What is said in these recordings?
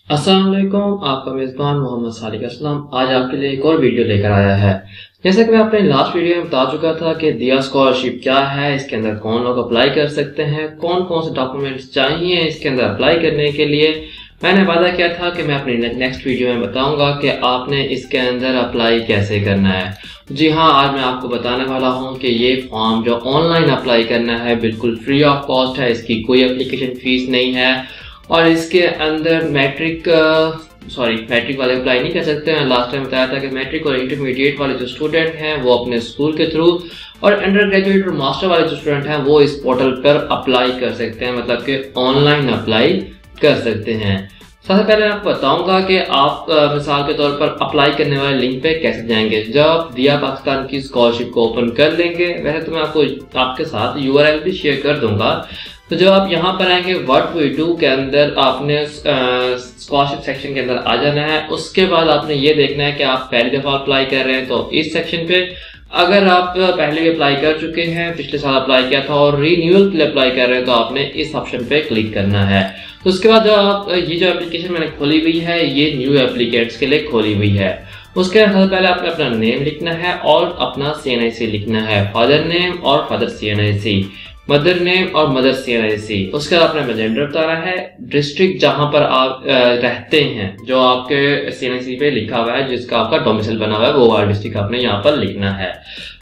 अस्सलाम वालेकुम। आपका मेज़बान मोहम्मद सालिक असलम आज आपके लिए एक और वीडियो लेकर आया है। जैसा कि मैं अपने लास्ट वीडियो में बता चुका था कि दिया स्कॉलरशिप क्या है, इसके अंदर कौन लोग अप्लाई कर सकते हैं, कौन कौन से डॉक्यूमेंट्स चाहिए इसके अंदर अप्लाई करने के लिए। मैंने वादा किया था कि मैं अपनी नेक्स्ट वीडियो में बताऊंगा कि आपने इसके अंदर अप्लाई कैसे करना है। जी हाँ, आज मैं आपको बताने वाला हूँ कि ये फॉर्म जो ऑनलाइन अप्लाई करना है बिल्कुल फ्री ऑफ कॉस्ट है, इसकी कोई एप्लीकेशन फीस नहीं है और इसके अंदर मैट्रिक वाले अप्लाई नहीं कर सकते हैं। लास्ट टाइम बताया था कि मैट्रिक और इंटरमीडिएट वाले जो स्टूडेंट हैं वो अपने स्कूल के थ्रू और अंडर ग्रेजुएट और मास्टर वाले जो स्टूडेंट हैं वो इस पोर्टल पर अप्लाई कर सकते हैं, मतलब कि ऑनलाइन अप्लाई कर सकते हैं। सबसे पहले आपको बताऊंगा कि आप मिसाल के तौर पर अप्लाई करने वाले लिंक पे कैसे जाएंगे। जब दिया पाकिस्तान की स्कॉलरशिप को ओपन कर लेंगे, वैसे तो मैं आपके साथ URL भी शेयर कर दूंगा। तो जब आप यहाँ पर आएंगे व्हाट वी डू के अंदर आपने स्कॉलरशिप सेक्शन के अंदर आ जाना है। उसके बाद आपने ये देखना है कि आप पहली दफा अप्लाई कर रहे हैं तो इस सेक्शन पे, अगर आप पहले भी अप्लाई कर चुके हैं, पिछले साल अप्लाई किया था और रीन्यूअल के लिए अप्लाई कर रहे हैं तो आपने इस ऑप्शन पे क्लिक करना है। तो उसके बाद ये जो एप्लीकेशन मैंने खोली हुई है ये न्यू एप्लीकेट्स के लिए खोली हुई है। उसके बाद सबसे पहले आपने अपना नेम लिखना है और अपना CNIC लिखना है, फादर नेम और फादर CNIC, मदर नेम और मदर CNIC। उसके बाद आपने जेंडर बताना है, डिस्ट्रिक्ट जहां पर आप रहते हैं, जो आपके CNIC पे लिखा हुआ है, जिसका आपका डोमिसाइल बना हुआ है वो वाला डिस्ट्रिक्ट आपने यहाँ पर लिखना है।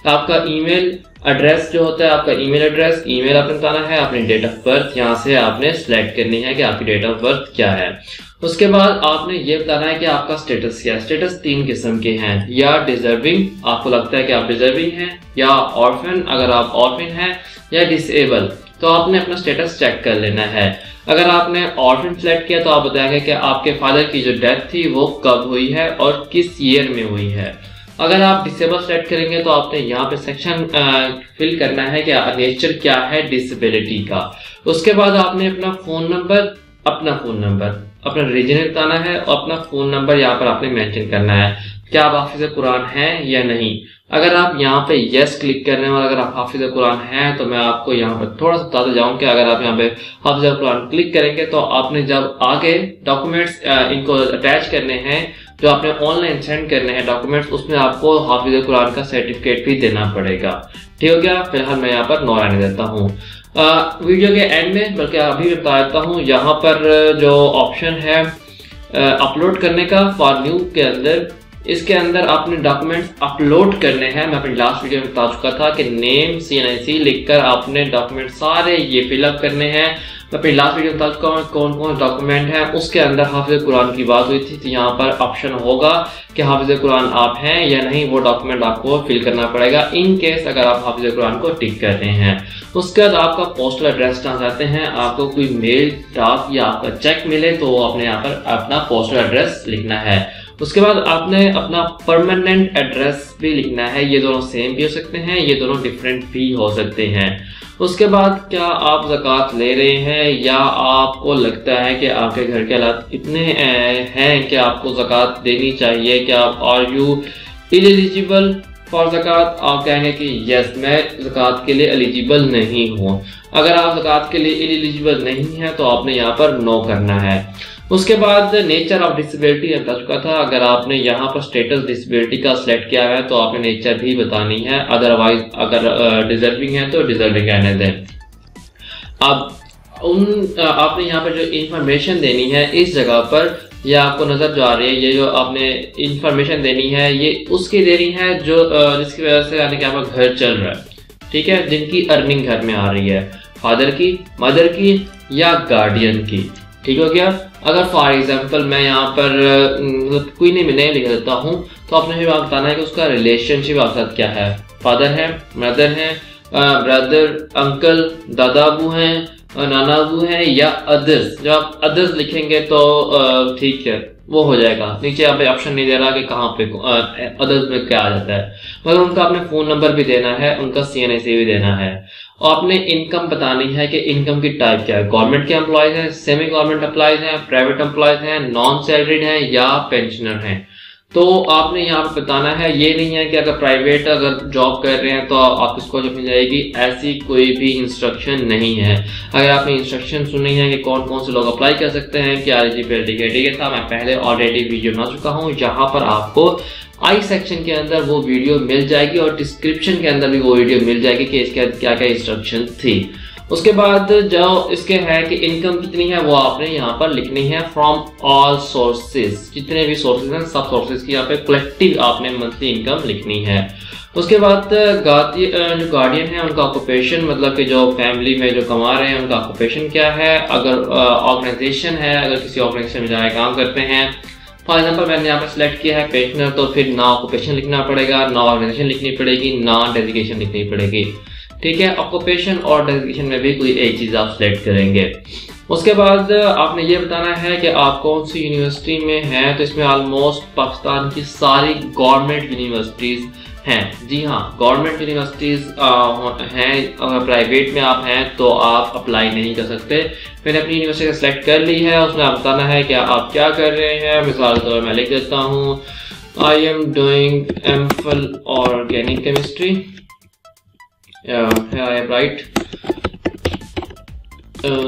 आपका ईमेल एड्रेस जो होता है, आपका ईमेल एड्रेस, ईमेल आपने बताना है, अपनी डेट ऑफ बर्थ यहाँ से आपने सिलेक्ट करनी है कि आपकी डेट ऑफ बर्थ क्या है। उसके बाद आपने ये बताना है कि आपका स्टेटस क्या है। स्टेटस 3 किस्म के हैं, या डिजर्विंग, आपको लगता है कि आप डिजर्विंग हैं, या ऑर्फन अगर आप ऑर्फन हैं, या डिसेबल। तो आपने अपना स्टेटस चेक कर लेना है। अगर आपने ऑर्फन सेलेक्ट किया तो आप बताएंगे कि आपके फादर की जो डेथ थी वो कब हुई है और किस ईयर में हुई है। अगर आप डिसेबल सेलेक्ट करेंगे तो आपने यहाँ पे सेक्शन फिल करना है कि नेचर क्या है डिसेबिलिटी का। उसके बाद आपने अपना फोन नंबर, अपना रीजन बताना है और अपना फोन नंबर यहाँ पर आपने मेंशन करना है। क्या आप हाफिज कुरान हैं या नहीं। अगर आप यहाँ पे यस क्लिक करने वाले अगर आप हाफिज कुरान हैं तो मैं आपको यहाँ पर थोड़ा सा बताता जाऊँ कि अगर आप यहाँ पे हाफिज कुरान क्लिक करेंगे तो आपने जब आगे डॉक्यूमेंट्स इनको अटैच करने हैं, जो आपने ऑनलाइन सेंड करने हैं डॉक्यूमेंट्स, उसमें आपको हाफिज कुरान का सर्टिफिकेट भी देना पड़ेगा। ठीक हो गया। फिलहाल मैं यहाँ पर नो रहने देता हूँ। वीडियो के एंड में, बल्कि अभी भी बता देता हूँ, यहाँ पर जो ऑप्शन है अपलोड करने का फॉर न्यू के अंदर, इसके अंदर आपने डॉक्यूमेंट्स अपलोड करने हैं। मैं अपनी लास्ट वीडियो में बता चुका था कि नेम CNIC लिखकर आपने डॉक्यूमेंट सारे ये फिलअप करने हैं। मैं अपनी लास्ट वीडियो में बता चुका हूँ कौन कौन डॉक्यूमेंट हैं। उसके अंदर हाफिज कुरान की बात हुई थी, तो यहाँ पर ऑप्शन होगा कि हाफिज कुरान आप हैं या नहीं, वो डॉक्यूमेंट आपको फिल करना पड़ेगा इन केस अगर आप हाफिज कुरान को टिक कर रहे हैं। उसके बाद आपका पोस्टल एड्रेस कहाँ चाहते हैं, आपको कोई मेल, डाक या आपका चेक मिले तो आपने यहाँ पर अपना पोस्टल एड्रेस लिखना है। उसके बाद आपने अपना परमानेंट एड्रेस भी लिखना है। ये दोनों सेम भी हो सकते हैं, ये दोनों डिफरेंट भी हो सकते हैं। उसके बाद क्या आप ज़कात ले रहे हैं या आपको लगता है कि आपके घर के हालात इतने हैं कि आपको ज़कात देनी चाहिए, क्या आप आर यू एलिजिबल फॉर ज़कात। आप कहेंगे कि यस मैं ज़कात के लिए एलिजिबल नहीं हूँ। अगर आप ज़कात के लिए एलिजिबल नहीं है तो आपने यहाँ पर नो करना है। उसके बाद नेचर ऑफ डिसेबिलिटी बता चुका था, अगर आपने यहाँ पर स्टेटस डिसेबिलिटी का सिलेक्ट किया है तो आपने नेचर भी बतानी है, अदरवाइज अगर डिजर्विंग है तो डिजर्विंग रहने दें। अब आपने यहाँ पर जो इंफॉर्मेशन देनी है इस जगह पर, ये आपको नजर जो आ रही है, ये जो आपने इंफॉर्मेशन देनी है ये उसकी देनी है जो जिसकी वजह से यानी कि आपका घर चल रहा है, ठीक है, जिनकी अर्निंग घर में आ रही है, फादर की, मदर की या गार्डियन की। ठीक हो गया। अगर फॉर एग्जाम्पल मैं यहाँ पर कोई नहीं लिख देता हूँ तो आपने भी बताना है कि उसका रिलेशनशिप आपके साथ क्या है, फादर है, मदर है, ब्रदर, अंकल, दादा अबू हैं, नाना अबू हैं या अदर्स। जब आप अदर्स लिखेंगे तो ठीक है वो हो जाएगा। नीचे यहाँ पे ऑप्शन नहीं दे रहा कि कहाँ पे अदर्स में क्या आ जाता है, मगर उनका आपने फोन नंबर भी देना है, उनका CNIC भी देना है। और आपने इनकम बतानी है कि इनकम की टाइप क्या है, गवर्नमेंट के एम्प्लॉयज हैं, सेमी गवर्नमेंट एम्प्लॉयज हैं, प्राइवेट एम्प्लॉयज हैं, नॉन सैलरीड हैं या पेंशनर हैं। तो आपने यहाँ पर बताना है, ये नहीं है कि अगर प्राइवेट अगर जॉब कर रहे हैं तो आप इसको जॉब मिल जाएगी, ऐसी कोई भी इंस्ट्रक्शन नहीं है। अगर आपने इंस्ट्रक्शन सुनी है कि कौन कौन से लोग अप्लाई कर सकते हैं, क्या एलिजिबिलिटी क्राइटेरिया था, मैं पहले ऑलरेडी वीडियो बना चुका हूँ, यहाँ पर आपको आई सेक्शन के अंदर वो वीडियो मिल जाएगी और डिस्क्रिप्शन के अंदर भी वो वीडियो मिल जाएगी कि इसके क्या क्या इंस्ट्रक्शन थी। उसके बाद जो इसके है कि इनकम कितनी है वो आपने यहाँ पर लिखनी है फ्रॉम ऑल सोर्सेज, जितने भी सोर्सेज हैं सब सोर्सेज की यहाँ पे कलेक्टिव आपने मंथली इनकम लिखनी है। उसके बाद जो गार्डियन है उनका ऑक्यूपेशन, मतलब कि जो फैमिली में जो कमा रहे हैं उनका ऑक्यूपेशन क्या है। अगर ऑर्गेनाइजेशन है, अगर किसी ऑर्गेनाइजेशन में जाए काम करते हैं, फॉर एग्जाम्पल मैंने यहाँ पर सिलेक्ट किया है पेंशनर, तो फिर ना ऑक्यूपेशन लिखना पड़ेगा, ना ऑर्गेनाइजेशन लिखनी पड़ेगी, ना डेजिग्नेशन लिखनी पड़ेगी। ठीक है, ऑक्यूपेशन और डेजिग्नेशन में भी कोई एक चीज आप सिलेक्ट करेंगे। उसके बाद आपने ये बताना है कि आप कौन सी यूनिवर्सिटी में हैं, तो इसमें ऑलमोस्ट पाकिस्तान की सारी गवर्नमेंट यूनिवर्सिटीज हैं। जी हाँ, गवर्नमेंट यूनिवर्सिटीज हैं। अगर प्राइवेट में आप हैं तो आप अप्लाई नहीं कर सकते। मैंने अपनी यूनिवर्सिटी सेलेक्ट कर ली है, उसमें आप बताना है कि आप क्या कर रहे हैं। मिसाल के तौर पर मैं लिख देता हूँ, I am doing MPhil organic chemistry, right.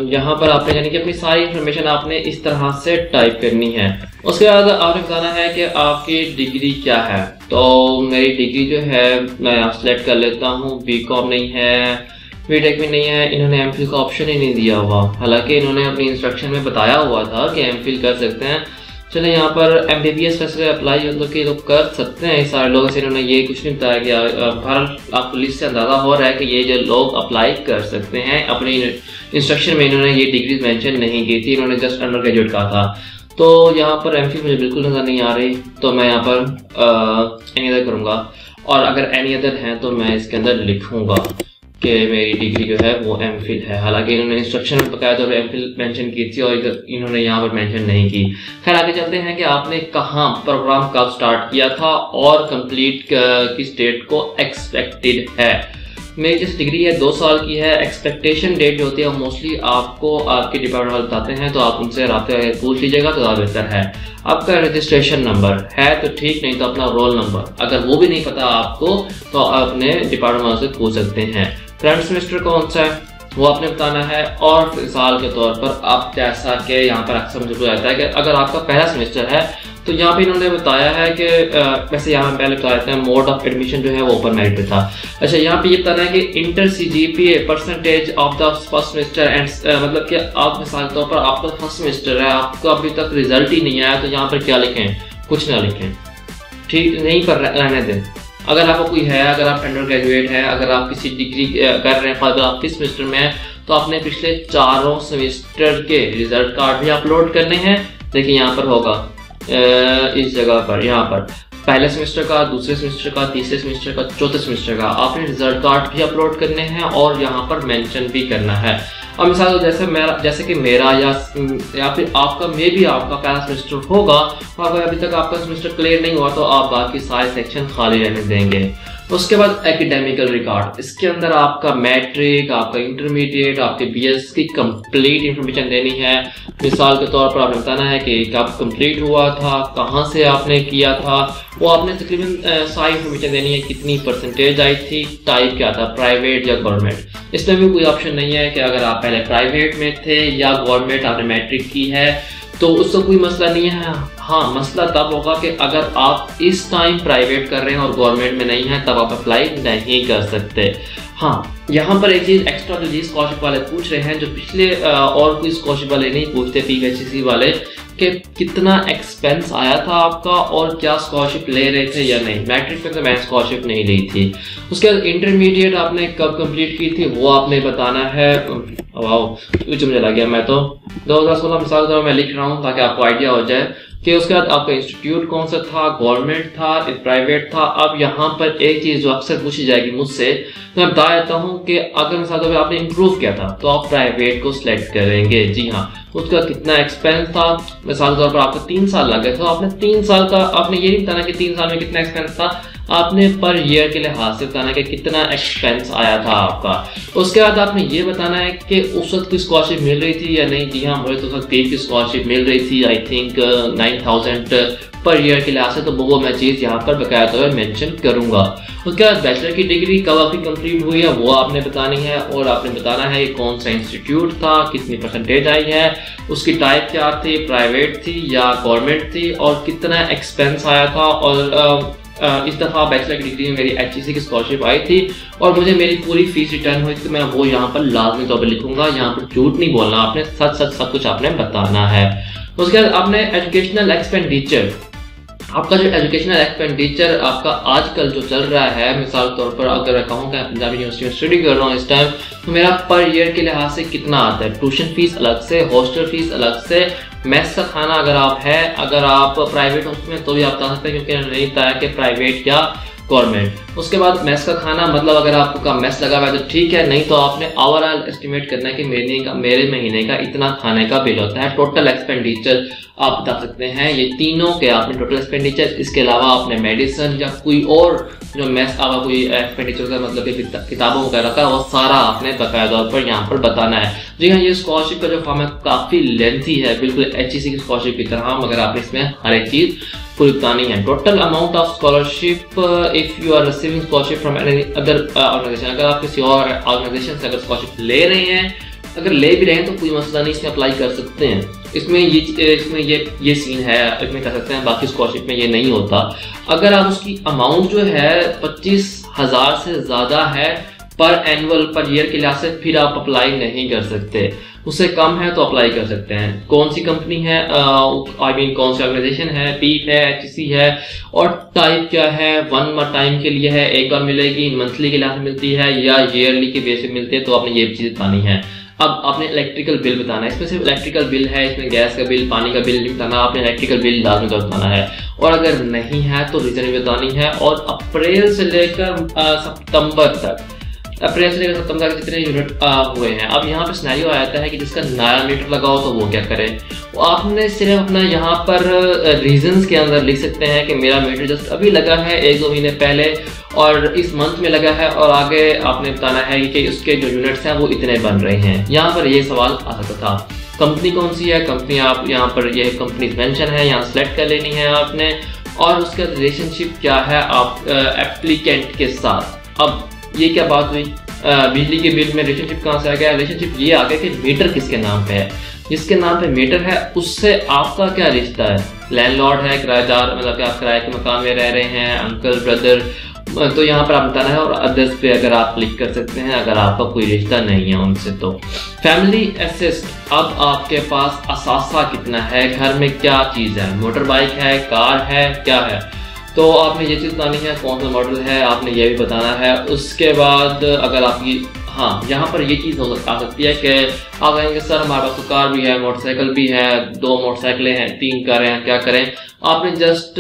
यहाँ पर आपने यानी कि अपनी सारी इंफॉर्मेशन आपने इस तरह से टाइप करनी है। उसके बाद आपने बताना है कि आपकी डिग्री क्या है। तो मेरी डिग्री जो है मैं आप सेलेक्ट कर लेता हूँ, बीकॉम नहीं है, बीटेक भी नहीं है, इन्होंने एमफिल का ऑप्शन ही नहीं दिया हुआ, हालांकि इन्होंने अपनी इंस्ट्रक्शन में बताया हुआ था कि एमफिल कर सकते हैं। चले यहाँ पर एमबीबीएस वैसे अप्लाई मतलब कि लोग कर सकते हैं, सारे लोगों से इन्होंने ये कुछ नहीं बताया गया। आपको लिस्ट से अंदाजा हो रहा है कि ये जो लोग अप्लाई कर सकते हैं। अपनी इंस्ट्रक्शन में इन्होंने ये डिग्री मेंशन नहीं की थी, इन्होंने जस्ट अंडर ग्रेजुएट कहा था। तो यहाँ पर एमफिल मुझे बिल्कुल नजर नहीं आ रही, तो मैं यहाँ पर एनी अदर करूँगा, और अगर एनी अदर हैं तो मैं इसके अंदर लिखूँगा कि मेरी डिग्री जो है वो एमफिल है। हालांकि इन्होंने इंस्ट्रक्शन में बकाया तौर पर एमफिल मेंशन की थी और इन्होंने यहाँ पर मेंशन नहीं की। खैर आगे चलते हैं कि आपने कहाँ प्रोग्राम कब स्टार्ट किया था और कंप्लीट किस डेट को एक्सपेक्टेड है। मेरी जिस डिग्री है 2 साल की है। एक्सपेक्टेशन डेट जो होती है मोस्टली आपको आपके डिपार्टमेंट वाले बताते हैं, तो आप उनसे राब्ते पूछ लीजिएगा तो ज़्यादा बेहतर है। आपका रजिस्ट्रेशन नंबर है तो ठीक, नहीं तो अपना रोल नंबर, अगर वो भी नहीं पता आपको तो अपने डिपार्टमेंट वाले से पूछ सकते हैं। करंट सेमेस्टर कौन सा है वो आपने बताना है। और मिसाल के तौर पर आप जैसा कि यहाँ पर अक्सर मुझे बताया है कि अगर आपका पहला सेमेस्टर है तो यहाँ पे इन्होंने बताया है कि वैसे यहाँ पहले बताया था मोड ऑफ एडमिशन जो है वो ओपन मेरिट पे था। अच्छा, यहाँ पे ये बताना है कि inter CGPA percentage of the first semester and, मतलब कि आप मिसाल के तौर पर आपका फर्स्ट सेमेस्टर है, आपका अभी तक रिजल्ट ही नहीं आया, तो यहाँ पर क्या लिखें, कुछ ना लिखें, ठीक नहीं पर रहने दें। अगर आपको कोई है, अगर आप अंडर ग्रेजुएट है, अगर आप किसी डिग्री कर रहे हैं, अगर आप किस सेमेस्टर में है, तो आपने पिछले 4 सेमेस्टर के रिजल्ट कार्ड भी अपलोड करने हैं। देखिए यहाँ पर होगा इस जगह पर, यहाँ पर पहले सेमेस्टर का, दूसरे सेमेस्टर का, तीसरे सेमेस्टर का, चौथे सेमेस्टर का आपने रिजल्ट कार्ड भी अपलोड करने हैं और यहाँ पर मेंशन भी करना है। अब मिसाल जैसे कि मेरा या फिर आपका मे भी आपका पहला सेमेस्टर होगा और अगर अभी तक आपका सेमेस्टर क्लियर नहीं हुआ तो आप बाकी सारे सेक्शन खाली रहने देंगे। उसके बाद एकेडमिकल रिकॉर्ड, इसके अंदर आपका मैट्रिक, आपका इंटरमीडिएट, आपके BS की कंप्लीट इंफॉर्मेशन देनी है। मिसाल के तौर पर आपने बताना है कि कब कंप्लीट हुआ था, कहाँ से आपने किया था, वो आपने तकरीबन सारी इंफॉर्मेशन देनी है, कितनी परसेंटेज आई थी, टाइप क्या था, प्राइवेट या गवर्नमेंट। इसमें भी कोई ऑप्शन नहीं है कि अगर आप पहले प्राइवेट में थे या गवर्नमेंट आपने मैट्रिक की है तो उसका कोई मसला नहीं है। हाँ, मसला तब होगा कि अगर आप इस टाइम प्राइवेट कर रहे हैं और गवर्नमेंट में नहीं है, तब आप अप्लाई नहीं कर सकते। हाँ, यहाँ पर एक चीज़ एक्स्ट्रा जो स्कॉलरशिप वाले पूछ रहे हैं, जो पिछले और कोई स्कॉलरशिप वाले नहीं पूछते, PHCC वाले, कि कितना एक्सपेंस आया था आपका और क्या स्कॉलरशिप ले रहे थे या नहीं। मैट्रिक में तो मैं स्कॉलरशिप नहीं ली थी। उसके बाद इंटरमीडिएट आपने कब कंप्लीट की थी वो आपने बताना है। वाह, मुझे लग गया, मैं तो 2016 मिसाल मैं लिख रहा हूँ ताकि आपको आइडिया हो जाए कि उसके बाद आपका इंस्टीट्यूट कौन सा था, गवर्नमेंट था, प्राइवेट था। अब यहाँ पर एक चीज़ जो अक्सर पूछी जाएगी मुझसे, तो मैं बता देता हूँ कि अगर मिसाल में आपने इम्प्रूव किया था तो आप प्राइवेट को सिलेक्ट करेंगे। जी हाँ, उसका कितना एक्सपेंस था, मिसाल के तौर पर आपको 3 साल लगे तो आपने 3 साल का, आपने ये नहीं बताना कि 3 साल में कितना एक्सपेंस था, आपने पर ईयर के लिहाज से बताना है कि कितना एक्सपेंस आया था आपका। उसके बाद आपने ये बताना है कि उस वक्त कोई स्कॉलरशिप मिल रही थी या नहीं। जी हाँ, मुझे तो उस वक्त की स्कॉलरशिप मिल रही थी, आई थिंक 9000 पर ईयर के लिहाज से, तो वो मैं चीज़ यहाँ पर बकायदा तौर पर मेंशन करूँगा। उसके बाद बैचलर की डिग्री कब आपकी कंप्लीट हुई है वो आपने बतानी है, और आपने बताना है कौन सा इंस्टीट्यूट था, कितनी परसेंटेज आई है, उसकी टाइप क्या थी, प्राइवेट थी या गवर्नमेंट थी, और कितना एक्सपेंस आया था। और इस दफ़ा बैचलर की डिग्री में मेरी HEC की स्कॉलरशिप आई थी और मुझे मेरी पूरी फीस रिटर्न हुई थी, मैं वो यहाँ पर लाजमी तौर पर लिखूंगा। यहाँ पर झूठ नहीं बोलना, आपने सच सच सब कुछ आपने बताना है। उसके बाद आपने एजुकेशनल एक्सपेंडिचर, आपका जो एजुकेशनल एक्सपेंडिचर आपका आजकल जो चल रहा है, मिसाल के तौर पर अगर मैं कहूँ कि पंजाब यूनिवर्सिटी में स्टडी कर रहा हूँ इस टाइम, तो मेरा पर ईयर के लिहाज से कितना आता है। ट्यूशन फीस अलग से, हॉस्टल फीस अलग से, मेस का खाना अगर आप है, अगर आप प्राइवेट हॉस्टल में तो भी आप बता सकते हैं, क्योंकि नहीं बताया कि प्राइवेट या गवर्नमेंट। उसके बाद मेस का खाना, मतलब अगर आपका मेस लगा हुआ है तो ठीक है, नहीं तो आपने ओवरऑल एस्टिमेट करना है कि मेरे महीने का इतना खाने का बिल होता है। टोटल एक्सपेंडिचर आप बता सकते हैं, ये तीनों के आपने टोटल एक्सपेंडिचर। इसके अलावा आपने मेडिसिन या कोई और जो मेस आपका कोई एक्सपेंडिचर का मतलब कि किताबों वगैरह का, वो सारा आपने बकाया तौर पर यहाँ पर बताना है। जी हाँ, ये स्कॉलरशिप का जो फॉर्म है काफ़ी लेंथी है, बिल्कुल HEC की स्कॉलरशिप की तरह, मगर आपने इसमें हर एक चीज़ पूरी बतानी है। Total amount of scholarship if you are receiving scholarship from any other organisation, अगर आप किसी और ऑर्गेनाइजेशन से अगर स्कॉलरशिप ले रहे हैं, अगर ले भी रहे हैं तो कोई मसला नहीं, इसमें अप्लाई कर सकते हैं। इसमें ये सीन है, इसमें कर सकते हैं, बाकी स्कॉलरशिप में ये नहीं होता। अगर आप उसकी अमाउंट जो है 25,000 से ज़्यादा है पर एनुअल पर ईयर के लिहाज से, फिर आप अप्लाई नहीं कर सकते। उससे कम है तो अप्लाई कर सकते हैं। कौन सी कंपनी है, कौन सी ऑर्गेनाइजेशन है, पीट है, HEC है, और टाइप क्या है, वन टाइम के लिए है, एक बार मिलेगी, मंथली के लिहाज से मिलती है या ईयरली के बेस पे मिलती है, तो आपने ये चीज़ बतानी है। अब आपने इलेक्ट्रिकल बिल बताना है, इसमें सिर्फ इलेक्ट्रिकल बिल है, इसमें गैस का बिल, पानी का बिल नहीं बताना, आपने इलेक्ट्रिकल बिल लाजमी तौर बताना है। और अगर नहीं है तो रीजन भी बतानी है। और अप्रैल से लेकर सितंबर तक, अप्रैल से लेकर सितंबर तक जितने यूनिट हुए हैं, अब यहाँ पे सिनेरियो आता है कि जिसका नया मीटर लगा हो तो वो क्या करे। तो आपने सिर्फ अपना यहाँ पर रीजंस के अंदर लिख सकते हैं कि मेरा मीटर जस्ट अभी लगा है 1-2 महीने पहले और इस मंथ में लगा है, और आगे आपने बताना है कि उसके जो यूनिट्स हैं वो इतने बन रहे हैं। यहाँ पर ये सवाल आ सकता था। कंपनी कौन सी है, कंपनी आप यहाँ पर ये कंपनी मेंशन है, यहाँ सेलेक्ट कर लेनी है आपने। और उसका रिलेशनशिप क्या है आप एप्लीकेंट के साथ। अब ये क्या बात हुई, बिजली के बिल में रिलेशनशिप कहाँ से आ गया। रिलेशनशिप ये आ गया कि मीटर किसके नाम पे है, जिसके नाम पे मीटर है उससे आपका क्या रिश्ता है। लैंडलॉर्ड है, किराएदार, मतलब कि आप किराए के मकान में रह रहे हैं, अंकल, ब्रदर, तो यहाँ पर आप बताना है। और अदर्स पे अगर आप क्लिक कर सकते हैं अगर आपका कोई रिश्ता नहीं है उनसे। तो फैमिली असिस्ट, अब आपके पास असासा कितना है, घर में क्या चीज़ है, मोटर बाइक है, कार है, क्या है, तो आपने ये चीज़ बतानी है। कौन सा मॉडल है आपने ये भी बताना है। उसके बाद अगर आपकी, हाँ, यहाँ पर ये चीज़ आ सकती है कि आप कहेंगे सर हमारे पास तो कार भी है, मोटरसाइकिल भी है, 2 मोटरसाइकिलें हैं, 3 कारें हैं, क्या करें। आपने जस्ट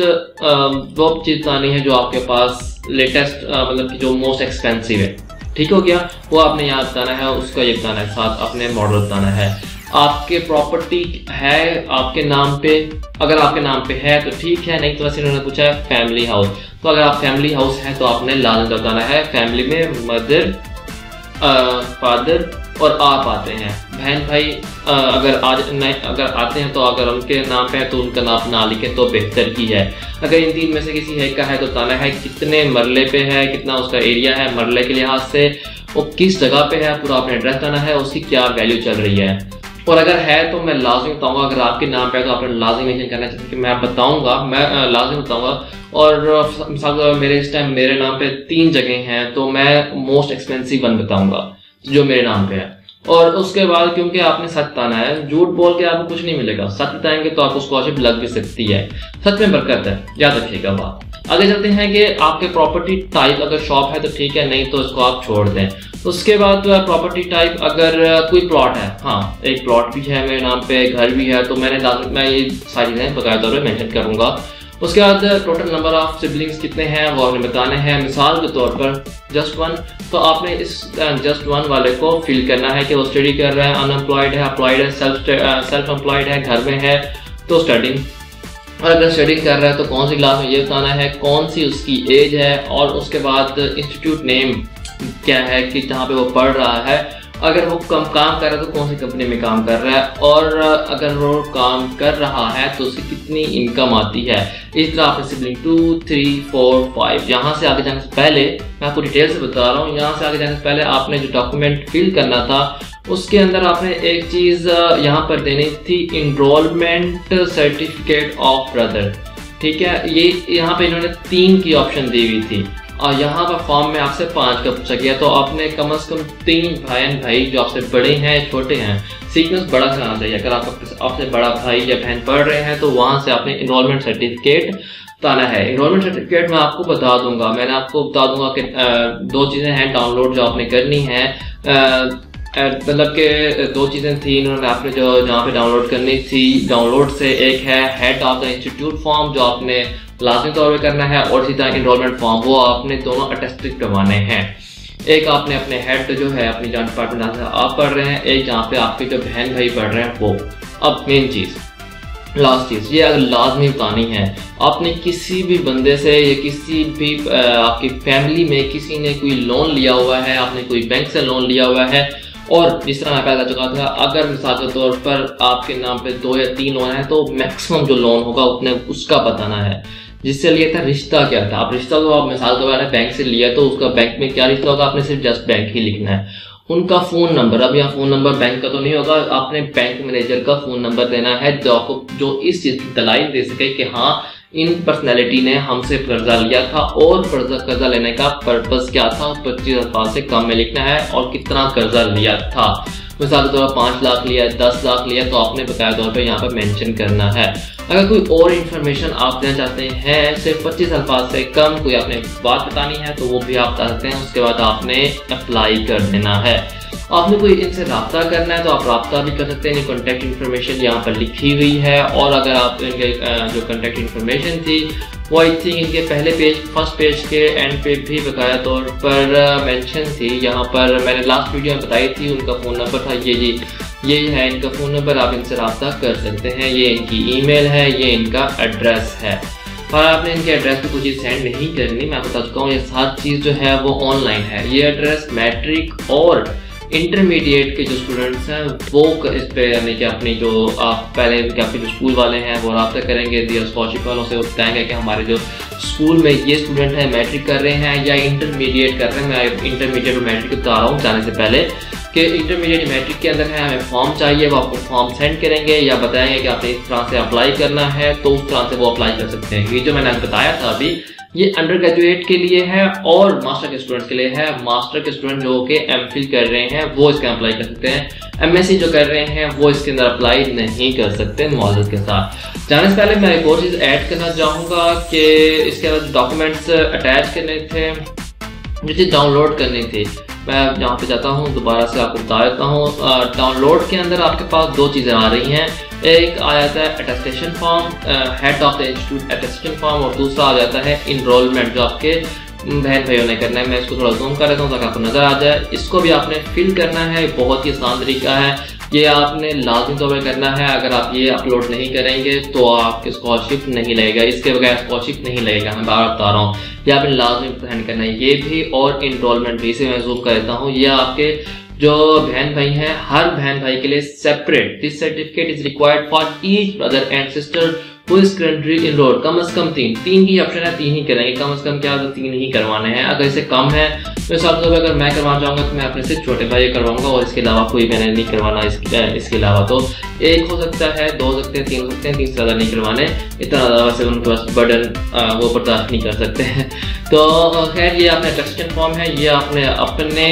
वो चीज़ बतानी है जो आपके पास लेटेस्ट, मतलब कि जो मोस्ट एक्सपेंसिव है, ठीक हो गया, वो आपने यहाँ बताना है, उसका ये बताना है, साथ अपने मॉडल बताना है। आपके प्रॉपर्टी है आपके नाम पे, अगर आपके नाम पे है तो ठीक है, नहीं तो वैसे इन्होंने पूछा है फैमिली हाउस, तो अगर आप फैमिली हाउस है तो आपने लाजमी बताना है। फैमिली में मदर, फादर और आप आते हैं, बहन भाई अगर आते हैं तो अगर उनके नाम पे है तो उनका नाम ना लिखें तो बेहतर ही है। अगर इन 3 में से किसी एक का है तो बताना है कितने मरले पे है, कितना उसका एरिया है मरले के लिहाज से, वो किस जगह पे है, पूरा अपने एड्रेस बताना है, उसकी क्या वैल्यू चल रही है। और अगर है तो मैं लाजमी बताऊंगा, अगर आपके नाम पे है तो आपने लाजमी मेंशन करना चाहिए कि मैं बताऊंगा, मैं लाजमी बताऊंगा। और मिसाल मेरे इस टाइम मेरे नाम पे 3 जगह हैं तो मैं मोस्ट एक्सपेंसिव वन बताऊंगा जो मेरे नाम पे है। और उसके बाद क्योंकि आपने सच बताना है, झूठ बोल के आपको कुछ नहीं मिलेगा, सच बताएंगे तो आपको स्कॉलरशिप लग भी सकती है। सच में बरकत है, याद रखिएगा बात। आगे चलते हैं कि आपके प्रॉपर्टी टाइप, अगर शॉप है तो ठीक है, नहीं तो इसको आप छोड़ दें। उसके बाद प्रॉपर्टी टाइप, अगर कोई प्लॉट है, हाँ एक प्लॉट भी है मेरे नाम पे, घर भी है, तो मैं ये सारी चीज़ें बकायदा तौर पर मेंशन करूँगा। उसके बाद टोटल नंबर ऑफ सिबलिंग्स कितने हैं वो आपने बताने हैं। मिसाल के तौर पर जस्ट 1, तो आपने इस जस्ट 1 वाले को फिल करना है कि वो स्टडी कर रहा है, अनएम्प्लॉयड है, अप्लॉयड है, सेल्फ एम्प्लॉयड है, घर में है तो स्टडिंग, और अगर स्टडी कर रहा है तो कौन सी क्लास में ये बताना है, कौन सी उसकी एज है, और उसके बाद इंस्टीट्यूट नेम क्या है कि जहाँ पे वो पढ़ रहा है, अगर वो काम कर रहा है तो कौन सी कंपनी में काम कर रहा है, और अगर वो काम कर रहा है तो उसकी कितनी इनकम आती है। इस तरह आपने सिबलिंग 2, 3, 4, 5 यहाँ से आगे जाने से पहले मैं आपको डिटेल से बता रहा हूँ। यहाँ से आगे जाने से पहले आपने जो डॉक्यूमेंट फिल करना था उसके अंदर आपने एक चीज़ यहाँ पर देनी थी, इनरोलमेंट सर्टिफिकेट ऑफ ब्रदर। ठीक है, ये यहाँ पे इन्होंने 3 की ऑप्शन दी हुई थी और यहाँ पर फॉर्म में आपसे 5 का पूछा गया, तो आपने कम से कम 3 भाई जो आपसे बड़े हैं छोटे हैं, सीक्वेंस बड़ा कराना चाहिए। अगर आपसे बड़ा भाई या बहन पढ़ रहे हैं तो वहाँ से आपने इनरोलमेंट सर्टिफिकेट बताना है। इनरोलमेंट सर्टिफिकेट मैं आपको बता दूंगा, मैंने आपको बता दूंगा कि 2 चीज़ें हैं डाउनलोड जो आपने करनी है। मतलब के 2 चीज़ें थी इन्होंने आपने जो जहाँ पे डाउनलोड करनी थी, डाउनलोड से एक है head of the institute form जो आपने लाजमी तौर पे करना है, और इसी तरह इनरोलमेंट फॉर्म वो आपने दोनों अटेस्टेड करवाने हैं। एक आपने अपने हेड जो है अपनी जहाँ डिपार्टमेंट से आप पढ़ रहे हैं, एक जहाँ पे आपके जो बहन भाई पढ़ रहे हैं वो। अब मेन चीज़, लास्ट चीज़, ये अगर लाजमी बतानी है, आपने किसी भी बंदे से या किसी भी आपकी फैमिली में किसी ने कोई लोन लिया हुआ है, आपने कोई बैंक से लोन लिया हुआ है, और जिस तरह मैं पहले चुका था, अगर मिसाल के तौर पर आपके नाम पे 2 या 3 लोन है तो मैक्सिमम जो लोन होगा उतने उसका बताना है। जिससे लिया था रिश्ता क्या था, आप रिश्ता तो आप मिसाल के बारे में बैंक से लिया तो उसका बैंक में क्या रिश्ता होगा, आपने सिर्फ जस्ट बैंक ही लिखना है। उनका फ़ोन नंबर, अब यहाँ फ़ोन नंबर बैंक का तो नहीं होगा, आपने बैंक मैनेजर का फ़ोन नंबर देना है जो आपको जो इस चीज़ की दलाइल दे सके कि हाँ इन पर्सनैलिटी ने हमसे कर्जा लिया था और कर्जा लेने का पर्पस क्या था, 25 अल्फाज से कम में लिखना है, और कितना कर्जा लिया था। मिसाल के तौर पर 5 लाख लिया, 10 लाख लिया, तो आपने बकाया तौर पर यहाँ पर मेंशन करना है। अगर कोई और इन्फॉर्मेशन आप देना चाहते हैं सिर्फ 25 अल्फाज से कम कोई आपने बात बतानी है तो वो भी आप बता सकते हैं। उसके बाद आपने अप्लाई कर देना है। आपने कोई इनसे रब्ता करना है तो आप रब्ता भी कर सकते हैं। इनकी कॉन्टैक्ट इन्फॉर्मेशन यहाँ पर लिखी हुई है, और अगर आप इनके जो कॉन्टैक्ट इन्फॉर्मेशन थी वो आई थिंक इनके पहले पेज, फर्स्ट पेज के एंड पे भी बकाया तौर पर मेंशन थी। यहाँ पर मैंने लास्ट वीडियो में बताई थी, उनका फ़ोन नंबर था ये है इनका फ़ोन नंबर, आप इनसे रब्ता कर सकते हैं। ये इनकी ईमेल है, ये इनका एड्रेस है, और आपने इनके एड्रेस पे कुछ चीज़ सेंड नहीं करनी। मैं बता चुका हूँ ये सारी चीज़ जो है वो ऑनलाइन है। ये एड्रेस मैट्रिक और इंटरमीडिएट के जो स्टूडेंट्स हैं वो इस पे यानी कि अपनी जो आप पहले आपके जो स्कूल वाले हैं वो रब्ता करेंगे, दिया स्कॉलरशिप वालों से बताएंगे कि हमारे जो स्कूल में ये स्टूडेंट है मैट्रिक कर रहे हैं या इंटरमीडिएट कर रहे हैं। मैं इंटरमीडिएट और मैट्रिक बता रहा हूँ जाने से पहले कि इंटरमीडिएट मैट्रिक के अंदर है, हमें फॉर्म चाहिए, वो आपको फॉर्म सेंड करेंगे या बताएंगे कि आपने इस तरह से अप्लाई करना है, तो उस तरह से वो अप्लाई कर सकते हैं। ये जो मैंने बताया था अभी ये अंडर ग्रेजुएट के लिए है और मास्टर के स्टूडेंट्स के लिए है। मास्टर के स्टूडेंट जो कि एमफिल कर रहे हैं वो इसके अप्लाई कर सकते हैं। एमएससी जो कर रहे हैं वो इसके अंदर अप्लाई नहीं कर सकते। मुआवज़त के साथ जाने से पहले मैं एक और चीज़ ऐड करना चाहूँगा कि इसके बाद डॉक्यूमेंट्स अटैच करने थे, जो चीज़ डाउनलोड करनी थी, मैं यहाँ पे जाता हूँ, दोबारा से आपको बता देता हूँ। डाउनलोड के अंदर आपके पास 2 चीज़ें आ रही हैं। एक आ जाता है attestation form, head of the institute attestation form, और दूसरा आ जाता है इनरोलमेंट जो आपके बहन भाइयों ने करना है। मैं इसको थोड़ा जूम कर देता हूँ ताकि आपको नज़र आ जाए। इसको भी आपने फिल करना है, बहुत ही आसान तरीका है, ये आपने लाजमी तौर पर करना है। अगर आप ये अपलोड नहीं करेंगे तो आपकी स्कॉलरशिप नहीं लगेगा, इसके बगैर स्कॉलरशिप नहीं लगेगा। मैं बार बता रहा हूँ, ये आपने लाजमी सेंड करना है, ये भी और इनरोलमेंट भी। इसे मैं जूम कर देता हूँ। ये आपके जो बहन भाई हैं, हर बहन भाई के लिए separate, this certificate is required for each brother and sister who is currently enrolled. कम से कम 3 की ऑप्शन है, 3 ही करेंगे। कम से कम क्या तो 3 ही करवाने हैं। अगर इसे कम है तो हिसाब से अगर मैं करवाना चाहूँगा तो मैं अपने से छोटे भाई करवाऊंगा, और इसके अलावा कोई मैंने नहीं करवाना। इसके अलावा तो 1 हो सकता है, 2 हो सकते हैं, 3 हो सकते हैं, 3 से ज़्यादा नहीं करवाने। इतना ज़्यादा वैसे उनके पास बर्डन वो बर्दाश्त नहीं कर सकते हैं। तो खैर ये आपने अटेस्टेशन फॉर्म है, ये आपने अपने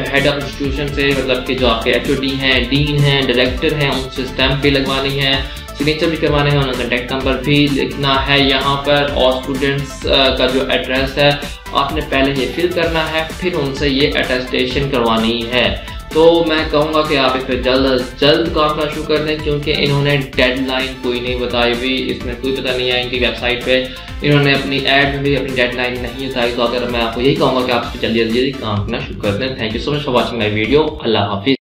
हेड ऑफ इंस्टीट्यूशन से, मतलब कि जो आपके HOD हैं, डीन हैं, डायरेक्टर हैं, उनसे स्टैंप भी लगवानी है, सिग्नेचर भी करवाने हैं, उनका कॉन्टैक्ट नंबर भी लिखना है यहाँ पर, और स्टूडेंट्स का जो एड्रेस है आपने पहले ये फिल करना है, फिर उनसे ये अटेस्टेशन करवानी है। तो मैं कहूँगा कि आप इस पर जल्द काम करना शुरू कर दें, क्योंकि इन्होंने डेडलाइन कोई नहीं बताई हुई, इसमें कोई पता नहीं है। इनकी वेबसाइट पे इन्होंने अपनी ऐड में भी अपनी डेडलाइन नहीं बताई। तो अगर मैं आपको यही कहूँगा कि आप इस पर जल्दी काम करना शुरू कर दें। Thank you so much for watching my video. अल्लाह हाफिज़।